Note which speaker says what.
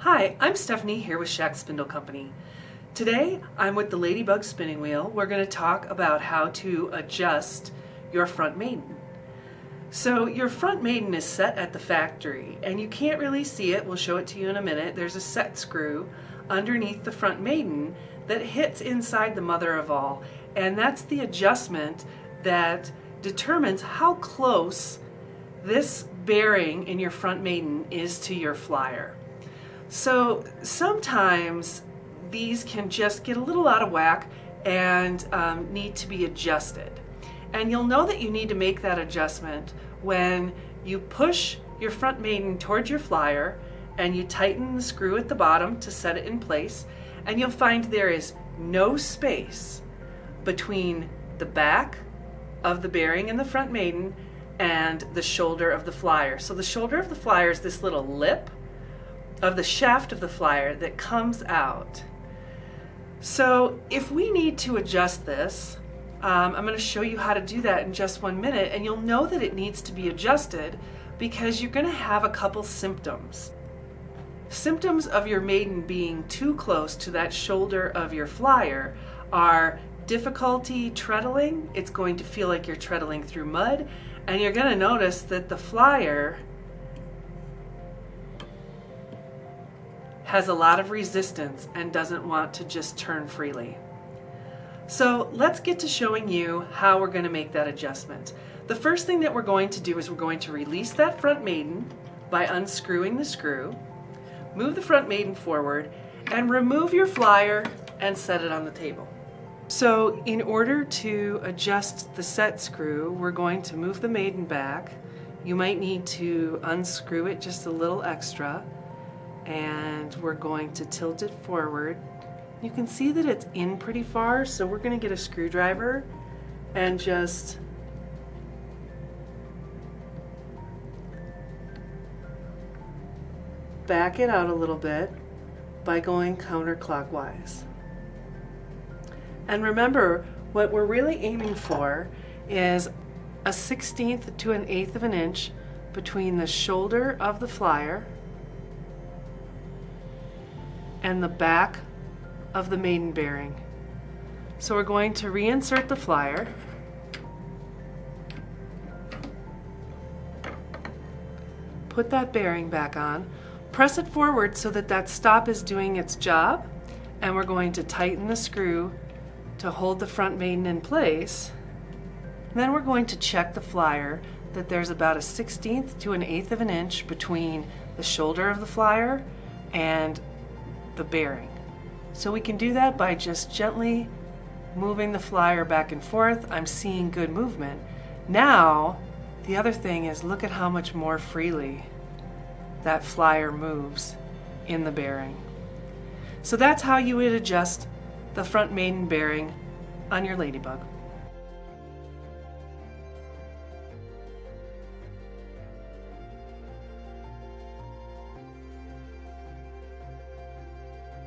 Speaker 1: Hi, I'm Stephanie here with Schacht Spindle Company. Today I'm with the Ladybug Spinning Wheel. We're going to talk about how to adjust your front maiden. So your front maiden is set at the factory and you can't really see it. We'll show it to you in a minute. There's a set screw underneath the front maiden that hits inside the mother of all, and that's the adjustment that determines how close this bearing in your front maiden is to your flyer. So sometimes these can just get a little out of whack and need to be adjusted. And you'll know that you need to make that adjustment when you push your front maiden towards your flyer and you tighten the screw at the bottom to set it in place, and you'll find there is no space between the back of the bearing in the front maiden and the shoulder of the flyer. So the shoulder of the flyer is this little lip of the shaft of the flyer that comes out. So if we need to adjust this, I'm going to show you how to do that in just 1 minute, and you'll know that it needs to be adjusted because you're going to have a couple symptoms. Symptoms of your maiden being too close to that shoulder of your flyer are difficulty treadling. It's going to feel like you're treadling through mud, and you're going to notice that the flyer has a lot of resistance and doesn't want to just turn freely. So let's get to showing you how we're going to make that adjustment. The first thing that we're going to do is we're going to release that front maiden by unscrewing the screw, move the front maiden forward, and remove your flyer and set it on the table. So in order to adjust the set screw, we're going to move the maiden back. You might need to unscrew it just a little extra, and we're going to tilt it forward. You can see that it's in pretty far, so we're going to get a screwdriver and just back it out a little bit by going counterclockwise. And remember, what we're really aiming for is a 1/16 to 1/8 of an inch between the shoulder of the flyer and the back of the maiden bearing. So we're going to reinsert the flyer, put that bearing back on, press it forward so that that stop is doing its job, and we're going to tighten the screw to hold the front maiden in place. And then we're going to check the flyer that there's about a 1/16 to 1/8 of an inch between the shoulder of the flyer and the bearing. So we can do that by just gently moving the flyer back and forth. I'm seeing good movement. Now, the other thing is, look at how much more freely that flyer moves in the bearing. So that's how you would adjust the front maiden bearing on your Ladybug.